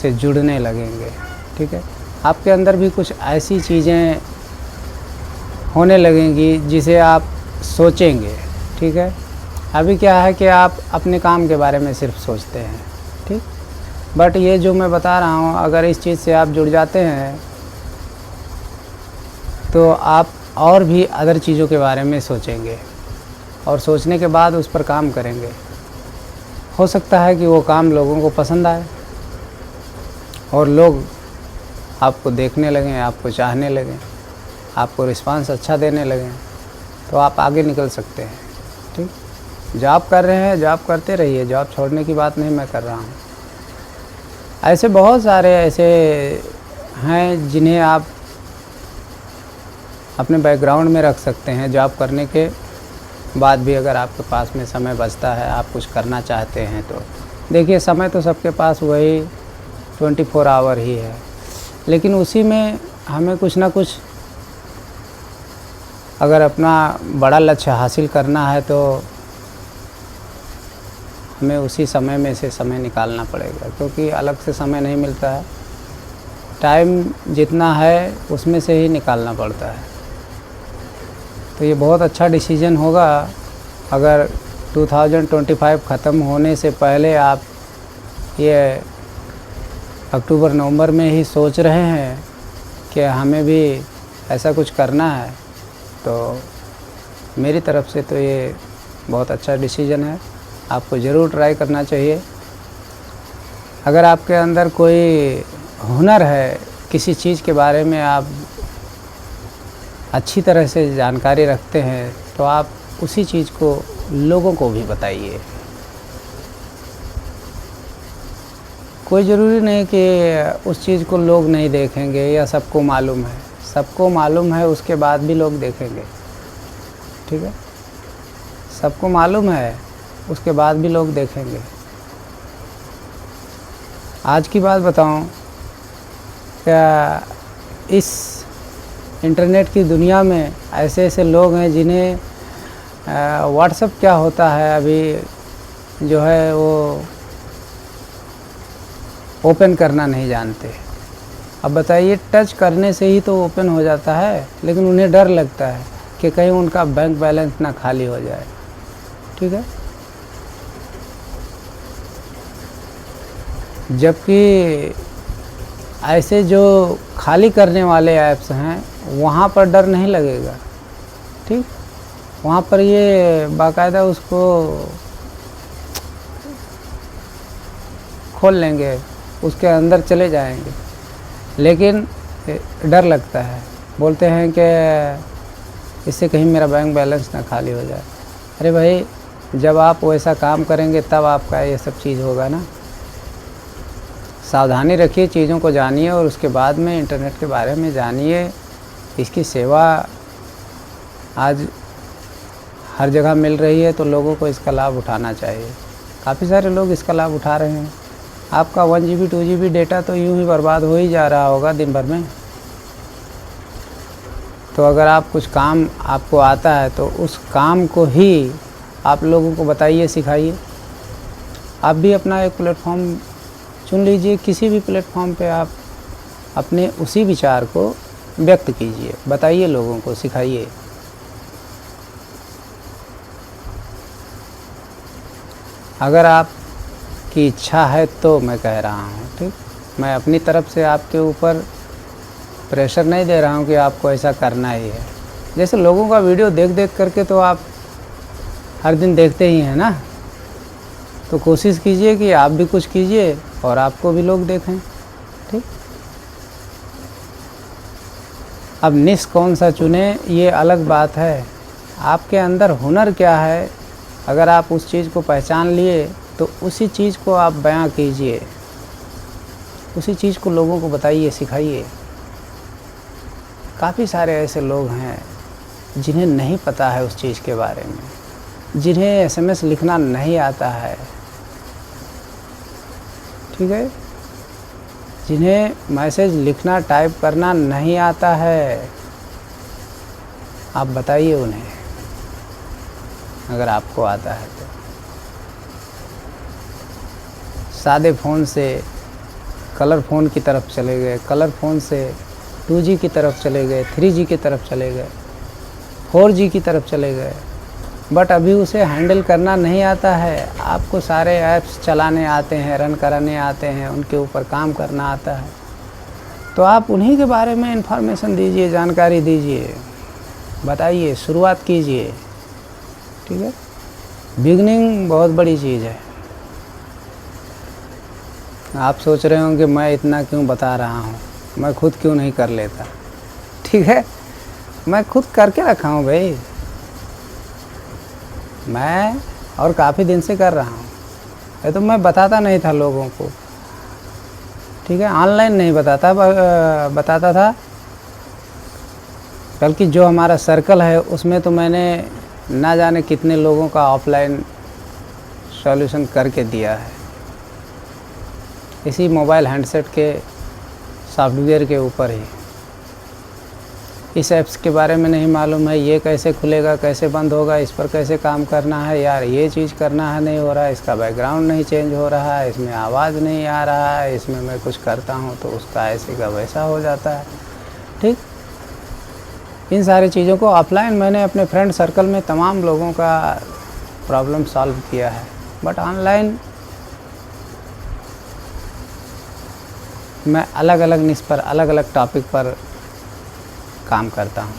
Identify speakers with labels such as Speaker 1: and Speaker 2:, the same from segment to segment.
Speaker 1: से जुड़ने लगेंगे। ठीक है, आपके अंदर भी कुछ ऐसी चीज़ें होने लगेंगी जिसे आप सोचेंगे। ठीक है, अभी क्या है कि आप अपने काम के बारे में सिर्फ सोचते हैं। ठीक, बट ये जो मैं बता रहा हूँ, अगर इस चीज़ से आप जुड़ जाते हैं तो आप और भी अदर चीज़ों के बारे में सोचेंगे और सोचने के बाद उस पर काम करेंगे। हो सकता है कि वो काम लोगों को पसंद आए और लोग आपको देखने लगें, आपको चाहने लगें, आपको रिस्पांस अच्छा देने लगें, तो आप आगे निकल सकते हैं। ठीक, जॉब कर रहे हैं, जॉब करते रहिए, जॉब छोड़ने की बात नहीं मैं कर रहा हूँ। ऐसे बहुत सारे ऐसे हैं जिन्हें आप अपने बैकग्राउंड में रख सकते हैं। जॉब करने के बाद भी अगर आपके पास में समय बचता है, आप कुछ करना चाहते हैं तो देखिए, समय तो सबके पास वही 24 आवर ही है, लेकिन उसी में हमें कुछ ना कुछ अगर अपना बड़ा लक्ष्य हासिल करना है तो हमें उसी समय में से समय निकालना पड़ेगा, क्योंकि अलग से समय नहीं मिलता है। टाइम जितना है उसमें से ही निकालना पड़ता है। तो ये बहुत अच्छा डिसीजन होगा अगर 2025 ख़त्म होने से पहले आप ये अक्टूबर नवंबर में ही सोच रहे हैं कि हमें भी ऐसा कुछ करना है, तो मेरी तरफ से तो ये बहुत अच्छा डिसीजन है। आपको ज़रूर ट्राई करना चाहिए। अगर आपके अंदर कोई हुनर है, किसी चीज़ के बारे में आप अच्छी तरह से जानकारी रखते हैं, तो आप उसी चीज़ को लोगों को भी बताइए। कोई ज़रूरी नहीं कि उस चीज़ को लोग नहीं देखेंगे या सबको मालूम है। सबको मालूम है, उसके बाद भी लोग देखेंगे। ठीक है, सबको मालूम है, उसके बाद भी लोग देखेंगे। आज की बात बताऊं, क्या इस इंटरनेट की दुनिया में ऐसे ऐसे लोग हैं जिन्हें व्हाट्सएप क्या होता है अभी जो है वो ओपन करना नहीं जानते। अब बताइए, टच करने से ही तो ओपन हो जाता है, लेकिन उन्हें डर लगता है कि कहीं उनका बैंक बैलेंस ना खाली हो जाए। ठीक है, जबकि ऐसे जो खाली करने वाले ऐप्स हैं वहाँ पर डर नहीं लगेगा। ठीक, वहाँ पर ये बाकायदा उसको खोल लेंगे, उसके अंदर चले जाएंगे, लेकिन डर लगता है। बोलते हैं कि इससे कहीं मेरा बैंक बैलेंस ना खाली हो जाए। अरे भाई, जब आप वैसा काम करेंगे तब आपका ये सब चीज़ होगा ना। सावधानी रखिए, चीज़ों को जानिए और उसके बाद में इंटरनेट के बारे में जानिए। इसकी सेवा आज हर जगह मिल रही है, तो लोगों को इसका लाभ उठाना चाहिए। काफ़ी सारे लोग इसका लाभ उठा रहे हैं। आपका 1 GB 2 GB डेटा तो यूं ही बर्बाद हो ही जा रहा होगा दिन भर में। तो अगर आप कुछ काम आपको आता है तो उस काम को ही आप लोगों को बताइए, सिखाइए। आप भी अपना एक प्लेटफॉर्म चुन लीजिए, किसी भी प्लेटफॉर्म पे आप अपने उसी विचार को व्यक्त कीजिए, बताइए, लोगों को सिखाइए। अगर आपकी इच्छा है तो मैं कह रहा हूँ। ठीक, मैं अपनी तरफ से आपके ऊपर प्रेशर नहीं दे रहा हूँ कि आपको ऐसा करना ही है। जैसे लोगों का वीडियो देख देख करके तो आप हर दिन देखते ही हैं ना, तो कोशिश कीजिए कि आप भी कुछ कीजिए और आपको भी लोग देखें। ठीक, अब निश कौन सा चुने ये अलग बात है। आपके अंदर हुनर क्या है, अगर आप उस चीज़ को पहचान लिए तो उसी चीज़ को आप बयां कीजिए, उसी चीज़ को लोगों को बताइए, सिखाइए। काफ़ी सारे ऐसे लोग हैं जिन्हें नहीं पता है उस चीज़ के बारे में, जिन्हें SMS लिखना नहीं आता है। ठीक है, जिन्हें मैसेज लिखना, टाइप करना नहीं आता है। आप बताइए उन्हें, अगर आपको आता है तो। सादे फ़ोन से कलर फ़ोन की तरफ चले गए, कलर फ़ोन से 2G की तरफ चले गए, 3G की तरफ चले गए, 4G की तरफ चले गए। बट अभी उसे हैंडल करना नहीं आता है। आपको सारे ऐप्स चलाने आते हैं, रन कराने आते हैं, उनके ऊपर काम करना आता है, तो आप उन्हीं के बारे में इन्फॉर्मेशन दीजिए, जानकारी दीजिए, बताइए, शुरुआत कीजिए। ठीक है, बिगनिंग बहुत बड़ी चीज़ है। आप सोच रहे होंगे मैं इतना क्यों बता रहा हूँ, मैं खुद क्यों नहीं कर लेता। ठीक है, मैं खुद करके रखा हूँ भाई, मैं और काफ़ी दिन से कर रहा हूँ। ये तो मैं बताता नहीं था लोगों को। ठीक है, ऑनलाइन नहीं बताता था, बल्कि जो हमारा सर्कल है उसमें तो मैंने ना जाने कितने लोगों का ऑफलाइन सॉल्यूशन करके दिया है, इसी मोबाइल हैंडसेट के सॉफ्टवेयर के ऊपर ही। इस ऐप्स के बारे में नहीं मालूम है, ये कैसे खुलेगा, कैसे बंद होगा, इस पर कैसे काम करना है, यार ये चीज़ करना है, नहीं हो रहा है, इसका बैकग्राउंड नहीं चेंज हो रहा है, इसमें आवाज़ नहीं आ रहा है, इसमें मैं कुछ करता हूँ तो उसका ऐसे का वैसा हो जाता है। ठीक, इन सारी चीज़ों को ऑफलाइन मैंने अपने फ्रेंड सर्कल में तमाम लोगों का प्रॉब्लम सॉल्व किया है। बट ऑनलाइन मैं अलग अलग निश पर, अलग अलग टॉपिक पर काम करता हूँ।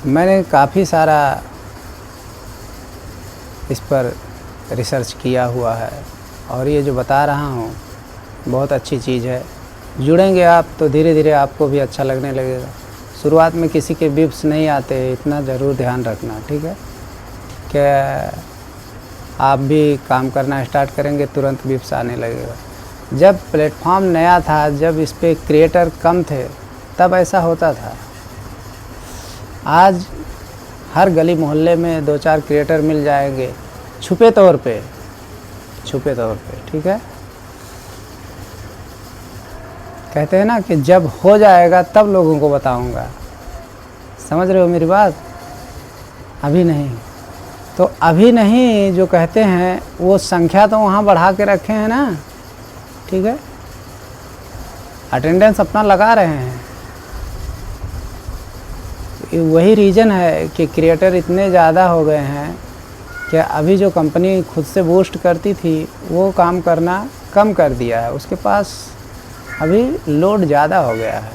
Speaker 1: मैंने काफ़ी सारा इस पर रिसर्च किया हुआ है और ये जो बता रहा हूँ बहुत अच्छी चीज़ है। जुड़ेंगे आप तो धीरे धीरे आपको भी अच्छा लगने लगेगा। शुरुआत में किसी के व्यूज़ नहीं आते, इतना ज़रूर ध्यान रखना। ठीक है, कि आप भी काम करना स्टार्ट करेंगे तुरंत व्यूज़ आने लगेगा। जब प्लेटफॉर्म नया था, जब इस पे क्रिएटर कम थे, तब ऐसा होता था। आज हर गली मोहल्ले में 2-4 क्रिएटर मिल जाएंगे छुपे तौर पे। ठीक है, कहते हैं ना कि जब हो जाएगा तब लोगों को बताऊंगा। समझ रहे हो मेरी बात? अभी नहीं। तो अभी नहीं जो कहते हैं वो संख्या तो वहाँ बढ़ा के रखे हैं ना। ठीक है, अटेंडेंस अपना लगा रहे हैं। वही रीज़न है कि क्रिएटर इतने ज़्यादा हो गए हैं कि अभी जो कंपनी खुद से बूस्ट करती थी वो काम करना कम कर दिया है। उसके पास अभी लोड ज़्यादा हो गया है।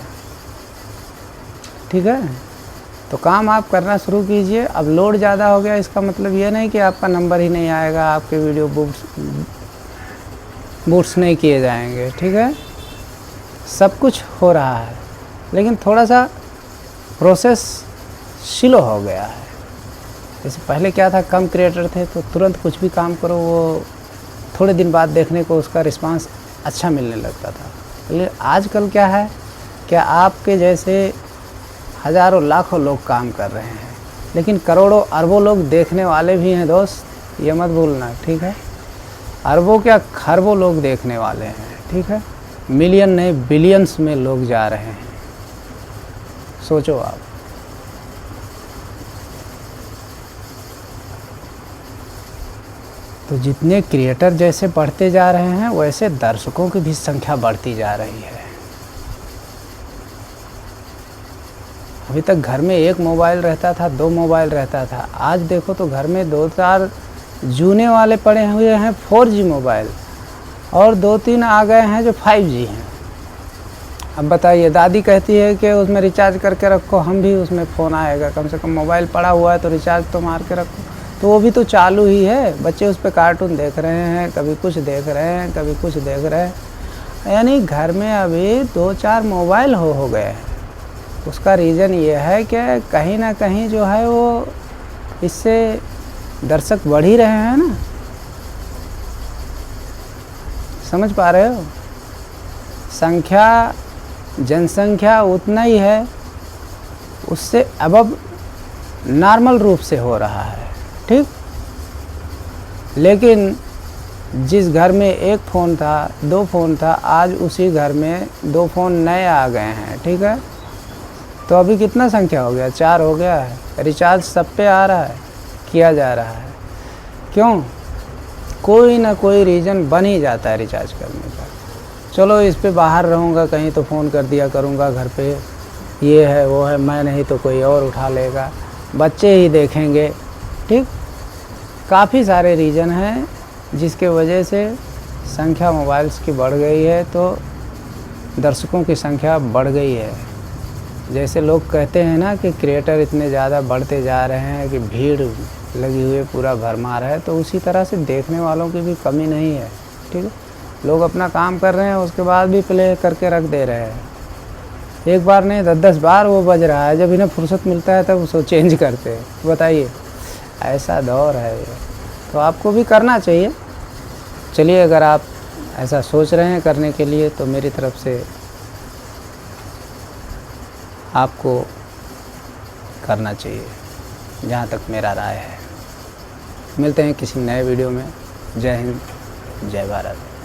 Speaker 1: ठीक है, तो काम आप करना शुरू कीजिए। अब लोड ज़्यादा हो गया, इसका मतलब ये नहीं कि आपका नंबर ही नहीं आएगा, आपके वीडियो बूट्स नहीं किए जाएंगे। ठीक है, सब कुछ हो रहा है, लेकिन थोड़ा सा प्रोसेस स्लो हो गया है। जैसे पहले क्या था, कम क्रिएटर थे तो तुरंत कुछ भी काम करो, वो थोड़े दिन बाद देखने को उसका रिस्पांस अच्छा मिलने लगता था। लेकिन आजकल क्या है कि आपके जैसे हज़ारों लाखों लोग काम कर रहे हैं, लेकिन करोड़ों अरबों लोग देखने वाले भी हैं दोस्त, ये मत भूलना। ठीक है, अरबों क्या खरबों लोग देखने वाले हैं। ठीक है, मिलियन नहीं बिलियंस में लोग जा रहे हैं। सोचो आप। तो जितने क्रिएटर जैसे बढ़ते जा रहे हैं वैसे दर्शकों की भी संख्या बढ़ती जा रही है। अभी तक घर में एक मोबाइल रहता था, 2 मोबाइल रहता था, आज देखो तो घर में 2-4 जूने वाले पड़े हुए हैं 4G मोबाइल, और 2-3 आ गए हैं जो 5G हैं। अब बताइए, दादी कहती है कि उसमें रिचार्ज करके रखो, हम भी उसमें फ़ोन आएगा, कम से कम मोबाइल पड़ा हुआ है तो रिचार्ज तो मार के रखो। तो वो भी तो चालू ही है, बच्चे उस पर कार्टून देख रहे हैं, कभी कुछ देख रहे हैं, कभी कुछ देख रहे हैं। यानी घर में अभी 2-4 मोबाइल हो गए हैं। उसका रीज़न ये है कि कहीं ना कहीं जो है वो इससे दर्शक बढ़ ही रहे हैं ना। समझ पा रहे हो? जनसंख्या उतना ही है, उससे अबव नॉर्मल रूप से हो रहा है। ठीक, लेकिन जिस घर में 1 फ़ोन था, 2 फ़ोन था, आज उसी घर में 2 फ़ोन नए आ गए हैं। ठीक है, तो अभी कितना संख्या हो गया? 4 हो गया है। रिचार्ज सब पे आ रहा है, किया जा रहा है। क्यों? कोई ना कोई रीज़न बन ही जाता है रिचार्ज करने का। चलो इस पे बाहर रहूँगा कहीं तो फ़ोन कर दिया करूँगा घर पे, ये है वो है, मैं नहीं तो कोई और उठा लेगा, बच्चे ही देखेंगे, ठीक। काफ़ी सारे रीज़न हैं जिसके वजह से संख्या मोबाइल्स की बढ़ गई है, तो दर्शकों की संख्या बढ़ गई है। जैसे लोग कहते हैं ना कि क्रिएटर इतने ज़्यादा बढ़ते जा रहे हैं कि भीड़ लगी हुई है, पूरा भरमार है, तो उसी तरह से देखने वालों की भी कमी नहीं है, ठीक है। लोग अपना काम कर रहे हैं, उसके बाद भी प्ले करके रख दे रहे हैं। एक बार नहीं 10-10 बार वो बज रहा है, जब इन्हें फुर्सत मिलता है तब उसको चेंज करते हैं। बताइए, ऐसा दौर है ये, तो आपको भी करना चाहिए। चलिए, अगर आप ऐसा सोच रहे हैं करने के लिए तो मेरी तरफ से आपको करना चाहिए, जहाँ तक मेरा राय है। मिलते हैं किसी नए वीडियो में। जय हिंद, जय भारत।